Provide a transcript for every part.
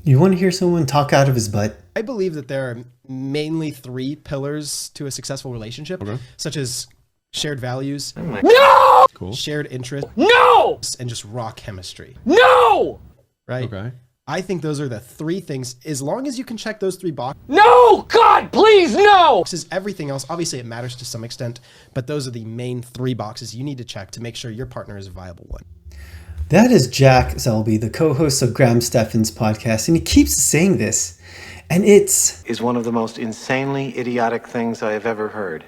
You want to hear someone talk out of his butt? I believe that there are mainly 3 pillars to a successful relationship, such as shared values, shared interests, and just raw chemistry. Right? Okay. I think those are the 3 things. As long as you can check those 3 boxes. No! God, please, no! Everything else, obviously it matters to some extent, but those are the main 3 boxes you need to check to make sure your partner is a viable one. That is Jack Selby, the co-host of Graham Stephan's podcast, and he keeps saying this, and is one of the most insanely idiotic things I have ever heard.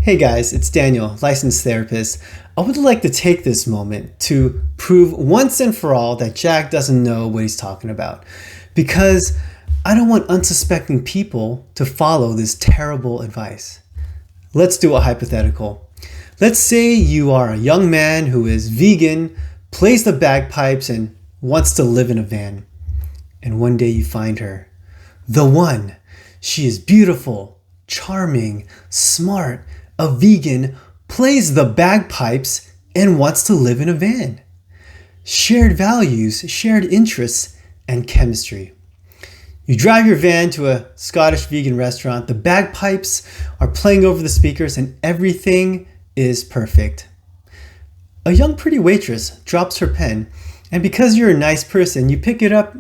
Hey guys, it's Daniel, licensed therapist. I would like to take this moment to prove once and for all that Jack doesn't know what he's talking about, because I don't want unsuspecting people to follow this terrible advice. Let's do a hypothetical. Let's say you are a young man who is vegan, plays the bagpipes, and wants to live in a van. And one day you find her. The one. She is beautiful, charming, smart, a vegan, plays the bagpipes, and wants to live in a van. Shared values, shared interests, and chemistry. You drive your van to a Scottish vegan restaurant. The bagpipes are playing over the speakers, and everything is perfect. A young pretty waitress drops her pen, and because you're a nice person, you pick it up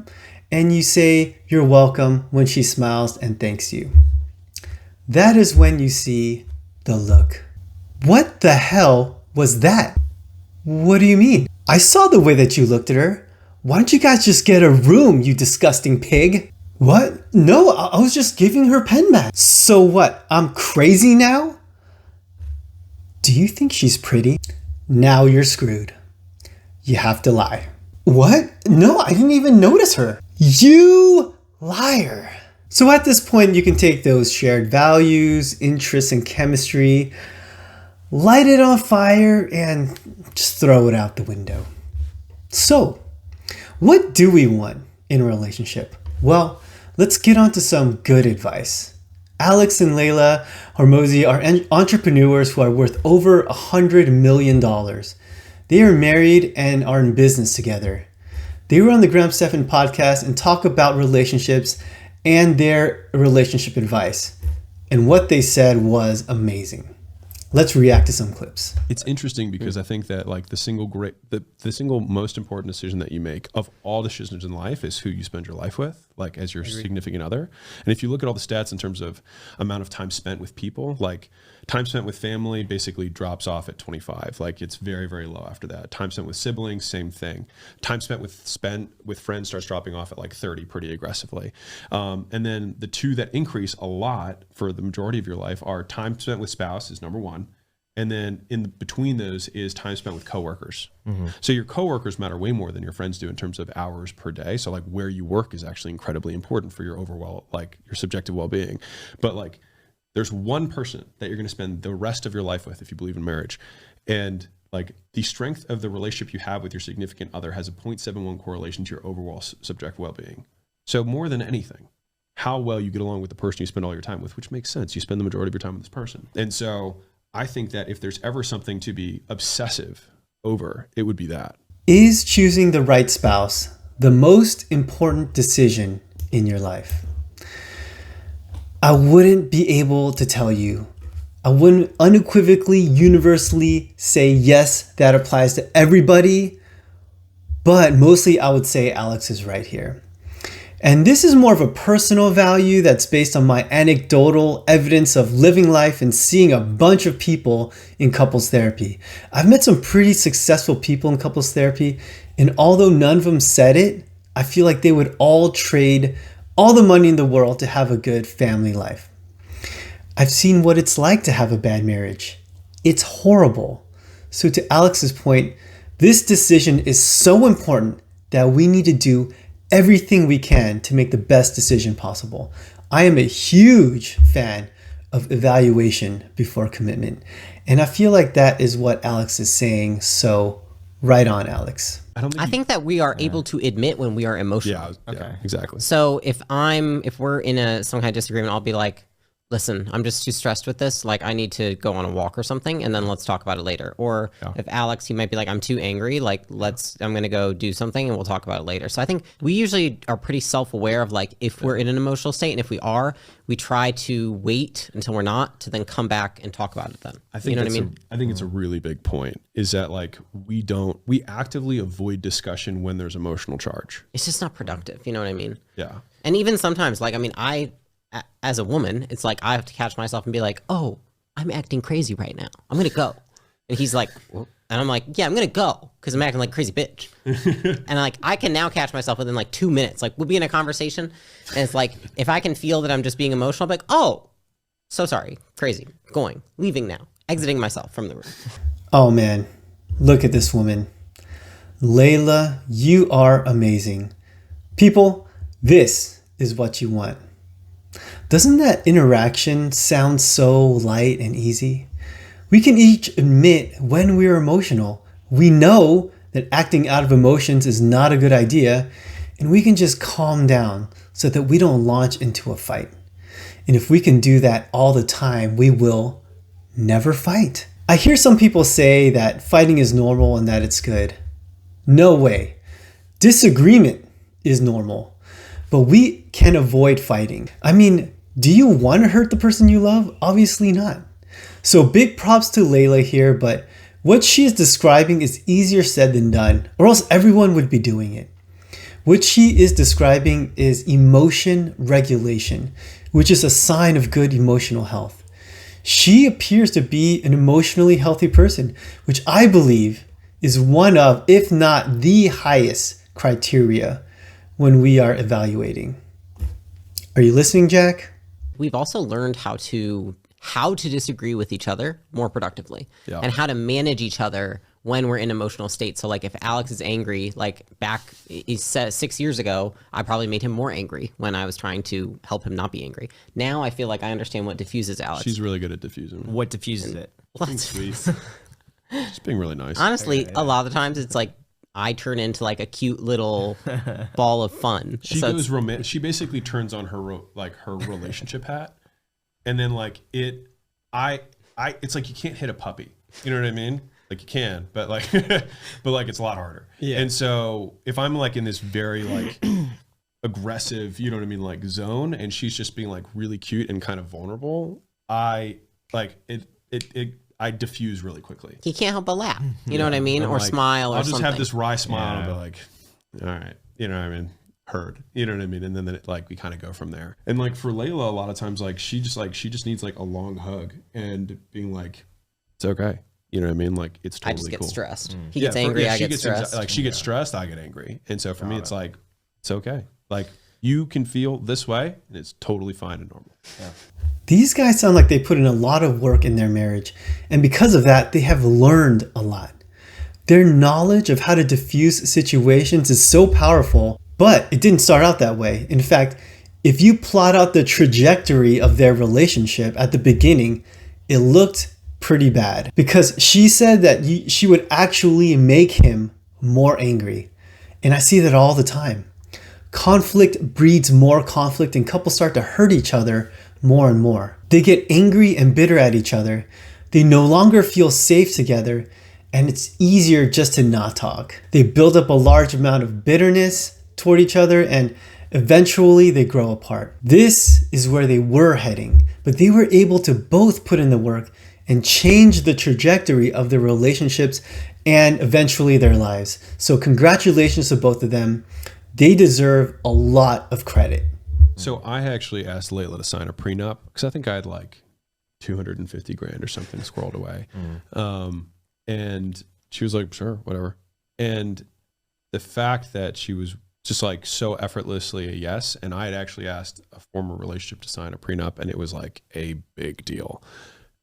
and you say you're welcome when she smiles and thanks you. That is when you see the look. What the hell was that? What do you mean? I saw the way that you looked at her. Why don't you guys just get a room, you disgusting pig? What? No, I was just giving her pen back. So what? I'm crazy now? Do you think she's pretty? Now you're screwed. You have to lie. What? No, I didn't even notice her. You liar. So at this point, you can take those shared values, interests, and chemistry, light it on fire, and just throw it out the window. So, what do we want in a relationship? Well, let's get on to some good advice. Alex and Leila Hormozi are entrepreneurs who are worth over $100 million. They are married and are in business together. They were on the Graham Stephan podcast and talk about relationships and their relationship advice. And what they said was amazing. Let's react to some clips. It's interesting because I think that like the single most important decision that you make of all decisions in life is who you spend your life with, like as your significant other. And if you look at all the stats in terms of amount of time spent with people, like time spent with family basically drops off at 25. Like it's very, very low after that. Time spent with siblings, same thing. Time spent with friends starts dropping off at like 30 pretty aggressively. And then the 2 that increase a lot for the majority of your life are time spent with spouse is number 1. And then in between those is time spent with coworkers. So your coworkers matter way more than your friends do in terms of hours per day. So like where you work is actually incredibly important for your overall, like your subjective well-being. But like there's one person that you're going to spend the rest of your life with if you believe in marriage. And like the strength of the relationship you have with your significant other has a 0.71 correlation to your overall subjective well-being. So more than anything, how well you get along with the person you spend all your time with, which makes sense. You spend the majority of your time with this person. And so I think that if there's ever something to be obsessive over, it would be that. Is choosing the right spouse the most important decision in your life? I wouldn't be able to tell you. I wouldn't unequivocally, universally say yes, that applies to everybody. But mostly I would say Alex is right here. And this is more of a personal value that's based on my anecdotal evidence of living life and seeing a bunch of people in couples therapy. I've met some pretty successful people in couples therapy, and although none of them said it, I feel like they would all trade all the money in the world to have a good family life. I've seen what it's like to have a bad marriage. It's horrible. So to Alex's point, this decision is so important that we need to do everything we can to make the best decision possible. I am a huge fan of evaluation before commitment. And I feel like that is what Alex is saying. So right on, Alex. I think that we are able to admit when we are emotional. Yeah, exactly. So if we're in some kind of disagreement, I'll be like, listen, I'm just too stressed with this. Like, I need to go on a walk or something, and then let's talk about it later. Or if Alex, he might be like, I'm too angry. Like, I'm going to go do something and we'll talk about it later. So I think we usually are pretty self-aware of like, if we're in an emotional state, and if we are, we try to wait until we're not to then come back and talk about it then. I think you know what I mean? I think it's a really big point is that like, we actively avoid discussion when there's emotional charge. It's just not productive. You know what I mean? Yeah. And even sometimes, like, I mean, as a woman, it's like I have to catch myself and be like, oh, I'm acting crazy right now. I'm going to go. And he's like, well, and I'm like, yeah, I'm going to go because I'm acting like a crazy bitch. And like, I can now catch myself within like 2 minutes. Like, we'll be in a conversation and it's like, if I can feel that I'm just being emotional, I'm like, oh, so sorry, crazy, going, leaving now, exiting myself from the room. Oh man, look at this woman. Leila, you are amazing. People, this is what you want. Doesn't that interaction sound so light and easy? We can each admit when we're emotional. We know that acting out of emotions is not a good idea, and we can just calm down so that we don't launch into a fight. And if we can do that all the time, we will never fight. I hear some people say that fighting is normal and that it's good. No way. Disagreement is normal, but we can avoid fighting. I mean, do you want to hurt the person you love? Obviously not. So big props to Leila here, but what she is describing is easier said than done, or else everyone would be doing it. What she is describing is emotion regulation, which is a sign of good emotional health. She appears to be an emotionally healthy person, which I believe is one of, if not the highest criteria when we are evaluating. Are you listening, Jack? We've also learned how to disagree with each other more productively and how to manage each other when we're in emotional states. So like if Alex is angry, like he said 6 years ago, I probably made him more angry when I was trying to help him not be angry. Now I feel like I understand what diffuses Alex. She's really good at diffusing. What diffuses it? Being sweet. Just being really nice. Honestly, a lot of the times it's like I turn into like a cute little ball of fun. She goes romantic. She basically turns on her her relationship hat, and then like it's like you can't hit a puppy. You know what I mean? Like you can, but like it's a lot harder. Yeah. And so if I'm like in this very like aggressive, you know what I mean, like zone, and she's just being like really cute and kind of vulnerable, I diffuse really quickly. He can't help but laugh. You know what I mean? Or like, smile or I'll just something. have this wry smile and be like, all right, you know what I mean? Heard. You know what I mean? And then we kind of go from there. And like for Leila, a lot of times like she just needs like a long hug and being like, it's okay. You know what I mean? Like it's totally cool. I just get stressed. He gets angry, I get stressed. Like she gets stressed, I get angry. And so for me, it's like, it's okay. Like you can feel this way and it's totally fine and normal. Yeah. These guys sound like they put in a lot of work in their marriage, and because of that, they have learned a lot. Their knowledge of how to diffuse situations is so powerful, but it didn't start out that way. In fact, if you plot out the trajectory of their relationship at the beginning, it looked pretty bad because she said that she would actually make him more angry. And I see that all the time. Conflict breeds more conflict, and couples start to hurt each other more and more. They get angry and bitter at each other. They no longer feel safe together, and it's easier just to not talk. They build up a large amount of bitterness toward each other, and eventually they grow apart. This is where they were heading, but they were able to both put in the work and change the trajectory of their relationships and eventually their lives. So congratulations to both of them. They deserve a lot of credit. So I actually asked Leila to sign a prenup because I think I had like 250 grand or something squirreled away. And she was like, sure, whatever. And the fact that she was just like so effortlessly a yes. And I had actually asked a former relationship to sign a prenup, and it was like a big deal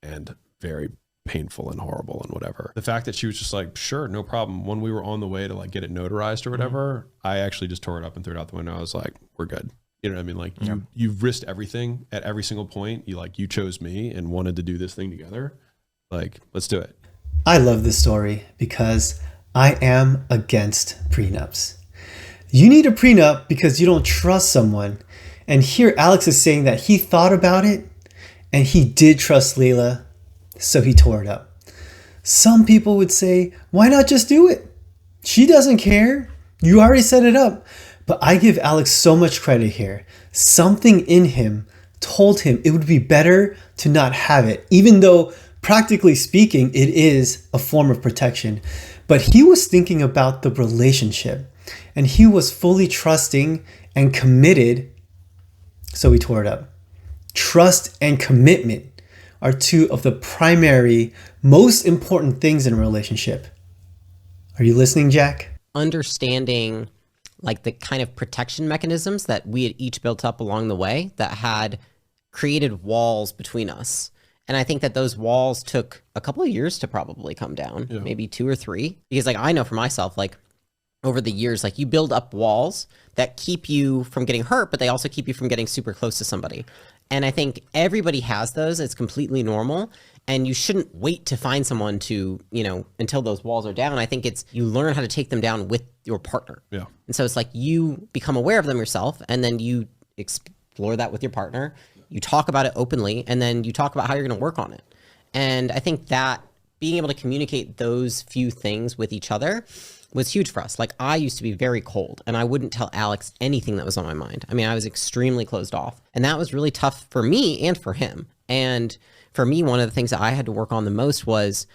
and very painful and horrible and whatever. The fact that she was just like, sure, no problem. When we were on the way to like get it notarized or whatever, I actually just tore it up and threw it out the window. I was like, we're good. You know what I mean? Like you've risked everything at every single point. You chose me and wanted to do this thing together. Like, let's do it. I love this story because I am against prenups. You need a prenup because you don't trust someone. And here Alex is saying that he thought about it and he did trust Leila, so he tore it up. Some people would say, why not just do it? She doesn't care. You already set it up. But I give Alex so much credit here. Something in him told him it would be better to not have it, even though practically speaking, it is a form of protection. But he was thinking about the relationship, and he was fully trusting and committed, so he tore it up. Trust and commitment are two of the primary, most important things in a relationship. Are you listening, Jack? Understanding like the kind of protection mechanisms that we had each built up along the way that had created walls between us. And I think that those walls took a couple of years to probably come down, maybe 2 or 3. Because like I know for myself, like over the years, like you build up walls that keep you from getting hurt, but they also keep you from getting super close to somebody. And I think everybody has those. It's completely normal. And you shouldn't wait to find someone to, you know, until those walls are down. I think it's you learn how to take them down with your partner. Yeah. And so it's like you become aware of them yourself, and then you explore that with your partner. You talk about it openly, and then you talk about how you're going to work on it. And I think that being able to communicate those few things with each other was huge for us. Like I used to be very cold, and I wouldn't tell Alex anything that was on my mind. I mean, I was extremely closed off, and that was really tough for me and for him. And for me, one of the things that I had to work on the most was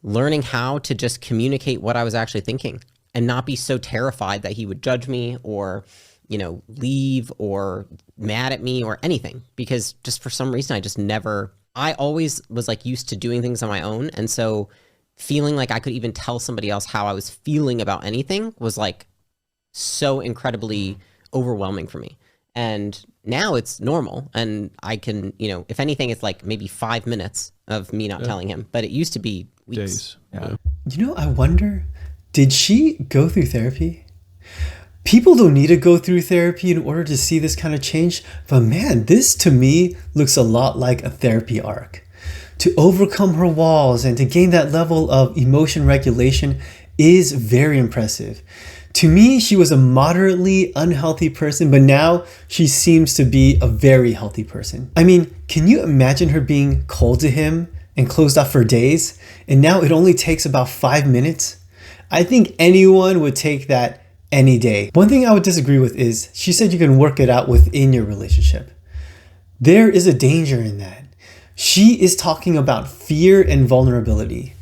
learning how to just communicate what I was actually thinking and not be so terrified that he would judge me or, you know, leave or mad at me or anything. Because just for some reason, I always was like used to doing things on my own. And so feeling like I could even tell somebody else how I was feeling about anything was like so incredibly overwhelming for me. And now it's normal, and I can, you know, if anything, it's like maybe 5 minutes of me not telling him, but it used to be weeks. Days. Yeah. You know, I wonder, did she go through therapy? People don't need to go through therapy in order to see this kind of change, but man, this to me looks a lot like a therapy arc. To overcome her walls and to gain that level of emotion regulation is very impressive. To me, she was a moderately unhealthy person, but now she seems to be a very healthy person. I mean, can you imagine her being cold to him and closed off for days, and now it only takes about 5 minutes? I think anyone would take that any day. One thing I would disagree with is she said you can work it out within your relationship. There is a danger in that. She is talking about fear and vulnerability.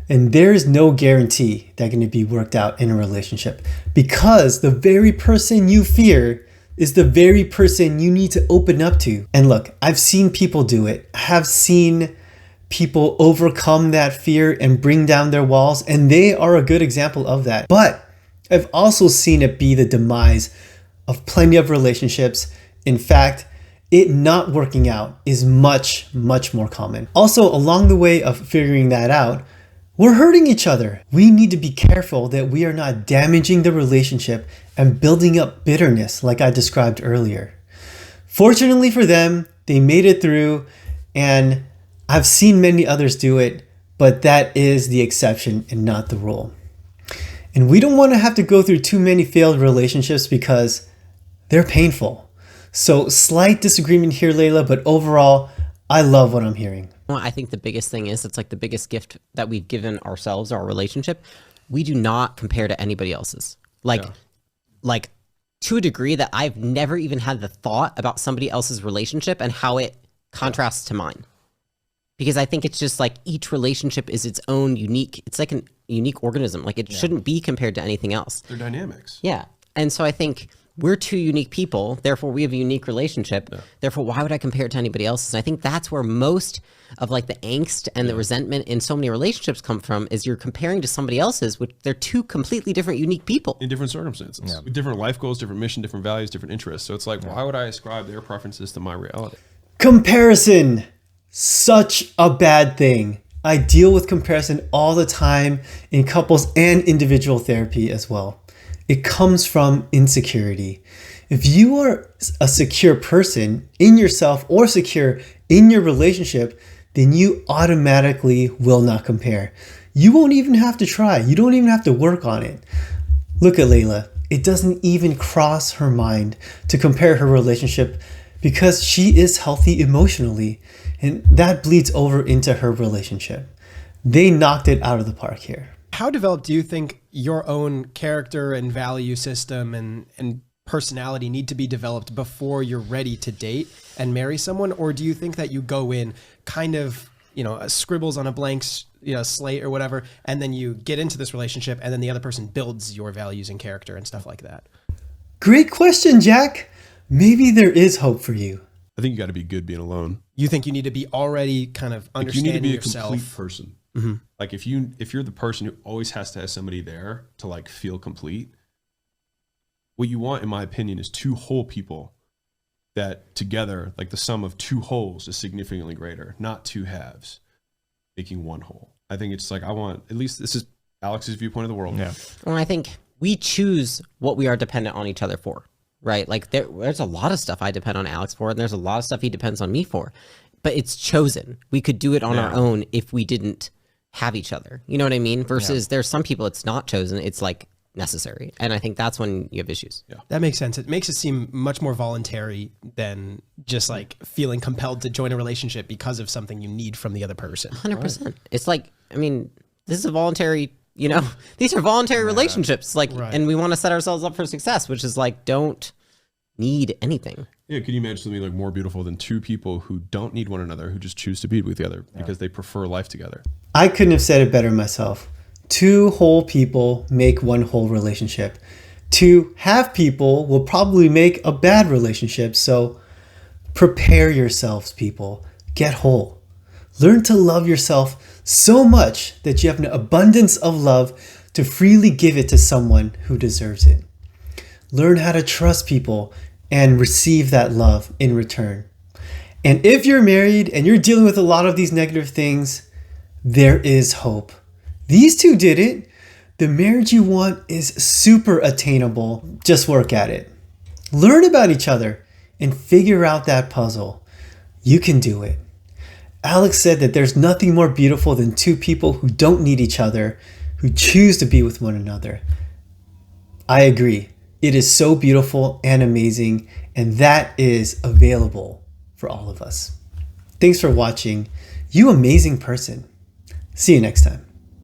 And there is no guarantee that can be worked out in a relationship, because the very person you fear is the very person you need to open up to. And look, I've seen people do it. I have seen people overcome that fear and bring down their walls, and they are a good example of that. But I've also seen it be the demise of plenty of relationships. In fact, it not working out is much, much more common. Also, along the way of figuring that out, we're hurting each other. We need to be careful that we are not damaging the relationship and building up bitterness like I described earlier. Fortunately for them, they made it through, and I've seen many others do it, but that is the exception and not the rule. And we don't want to have to go through too many failed relationships because they're painful. So slight disagreement here, Leila, but overall, I love what I'm hearing. I think the biggest thing is, it's like the biggest gift that we've given ourselves, our relationship. We do not compare to anybody else's. Like to a degree that I've never even had the thought about somebody else's relationship and how it contrasts to mine. Because I think it's just like each relationship is its own unique, it's like a unique organism. Like it shouldn't be compared to anything else. They're dynamics. Yeah. And so I think we're two unique people, therefore we have a unique relationship. Yeah. Therefore, why would I compare it to anybody else's? And I think that's where most of like the angst and the resentment in so many relationships come from, is you're comparing to somebody else's, which they're two completely different, unique people. In different circumstances. Yeah. With different life goals, different mission, different values, different interests. So it's like, why would I ascribe their preferences to my reality? Comparison. Such a bad thing. I deal with comparison all the time in couples and individual therapy as well. It comes from insecurity. If you are a secure person in yourself or secure in your relationship, then you automatically will not compare. You won't even have to try. You don't even have to work on it. Look at Leila. It doesn't even cross her mind to compare her relationship because she is healthy emotionally, and that bleeds over into her relationship. They knocked it out of the park here. How developed do you think your own character and value system and personality need to be developed before you're ready to date and marry someone? Or do you think that you go in kind of, scribbles on a blank slate or whatever, and then you get into this relationship and then the other person builds your values and character and stuff like that? Great question, Jack. Maybe there is hope for you. I think you got to be good being alone. You think you need to be already kind of understanding you need to be yourself. a complete person. Mm-hmm. Like if you're the person who always has to have somebody there to like feel complete, what you want, in my opinion, is two whole people that together, like the sum of two wholes is significantly greater, not two halves making one whole. I think it's like, I want, at least this is Alex's viewpoint of the world. Yeah. Well, I think we choose what we are dependent on each other for, right? Like there's a lot of stuff I depend on Alex for, and there's a lot of stuff he depends on me for, but it's chosen. We could do it on our own if we didn't have each other. You know what I mean? Versus there's some people it's not chosen. It's like necessary. And I think that's when you have issues. Yeah, that makes sense. It makes it seem much more voluntary than just like feeling compelled to join a relationship because of something you need from the other person. 100%. Right. It's like, I mean, this is a voluntary, these are voluntary relationships. Like, and we want to set ourselves up for success, which is like, don't need anything. Yeah, can you imagine something like more beautiful than two people who don't need one another, who just choose to be with the other because they prefer life together? I couldn't have said it better myself. Two whole people make one whole relationship. Two half people will probably make a bad relationship. So prepare yourselves, people. Get whole. Learn to love yourself so much that you have an abundance of love to freely give it to someone who deserves it. Learn how to trust people and receive that love in return. And if you're married and you're dealing with a lot of these negative things, there is hope. These two did it. The marriage you want is super attainable. Just work at it. Learn about each other and figure out that puzzle. You can do it. Alex said that there's nothing more beautiful than two people who don't need each other, who choose to be with one another. I agree. It is so beautiful and amazing, and that is available for all of us. Thanks for watching. You amazing person. See you next time.